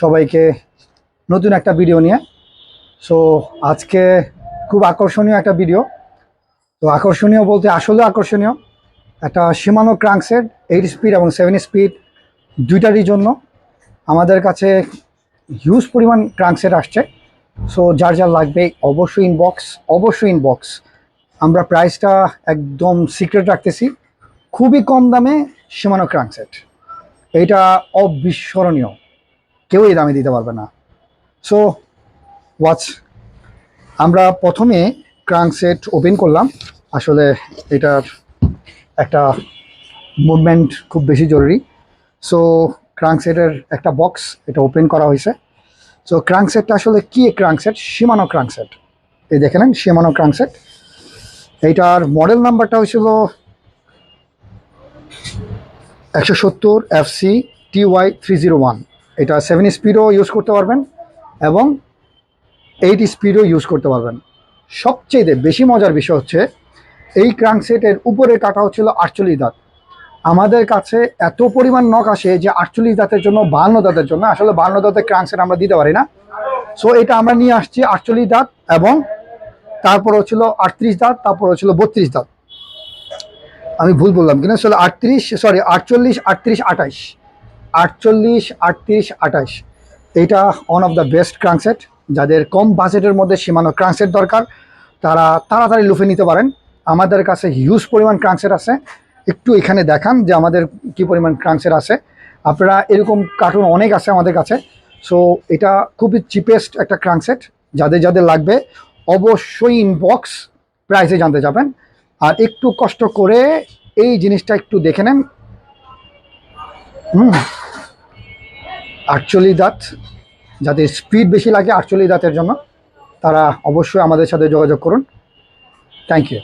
সবাইকে নতুন একটা ভিডিও নিয়ে। সো আজকে খুব আকর্ষণীয় একটা ভিডিও। তো আকর্ষণীয় বলতে আসলে আকর্ষণীয়, একটা শিমানো ক্রাঙ্কসেট 8 স্পিড এবং 7 স্পিড দুইটারই জন্য আমাদের কাছে হিউজ পরিমাণ ক্রাঙ্কসেট আসছে। সো যার যার লাগবে অবশ্যই ইনবক্স। আমরা প্রাইসটা একদম সিক্রেট রাখতেছি, খুবই কম দামে শিমানো ক্রাঙ্কসেট, এইটা অবিস্মরণীয়, কেউ এই দামে দিতে পারবে না। সো ওয়াচ, আমরা প্রথমে ক্রাঙ্কসেট ওপেন করলাম। আসলে এটার একটা মুভমেন্ট খুব বেশি জরুরি। সো ক্রাঙ্কসেটের একটা বক্স, এটা ওপেন করা হয়েছে। সো ক্রাঙ্কসেটটা আসলে কি? ক্রাঙ্কসেট, শিমানো ক্রাঙ্কসেট, এই দেখে নেন, শিমানো ক্রাঙ্কসেট। এইটার মডেল নাম্বারটা হয়েছিল 170 FC TY301। এটা 7 স্পিডও ইউজ করতে পারবেন এবং 8 স্পিডও ইউজ করতে পারবেন। সবচেয়ে বেশি মজার বিষয় হচ্ছে এই ক্রাঙ্কসেটের উপরে কাটা হচ্ছিল 48 দাঁত। আমাদের কাছে এত পরিমাণ নক আসে যে 48 দাঁতের জন্য, 52 দাঁতের জন্য, আসলে 52 দাঁতের ক্রাঙ্কসেট আমরা দিতে পারি না। সো এটা আমরা নিয়ে আসছি 48 দাঁত, এবং তারপর হচ্ছিল 38 দাঁত, তারপর হচ্ছিল 32 দাঁত। আমি ভুল বললাম কিনা, আসলে 48, সরি 48, 38, 28, 48, 38, 28। এইটা ওয়ান অফ দ্য বেস্ট ক্রাঙ্কসেট। যাদের কম বাজেটের মধ্যে সীমানো ক্রাঙ্কসেট দরকার, তারা তাড়াতাড়ি লুফে নিতে পারেন। আমাদের কাছে হিউজ পরিমাণ ক্রাঙ্কসেট আছে। একটু এখানে দেখান যে আমাদের কি পরিমাণ ক্রাঙ্কসেট আছে। আপনারা এরকম কার্টুন অনেক আছে আমাদের কাছে। সো এটা খুবই চিপেস্ট একটা ক্রাঙ্কসেট। যাদের যাদের লাগবে অবশ্যই ইনবক্স, প্রাইসে জানতে যাবেন। আর একটু কষ্ট করে এই জিনিসটা একটু দেখে নেন। 48 দাঁত, যাদের স্পিড বেশি লাগে 48 দাঁতের জন্য, তারা অবশ্যই আমাদের সাথে যোগাযোগ করুন। Thank you.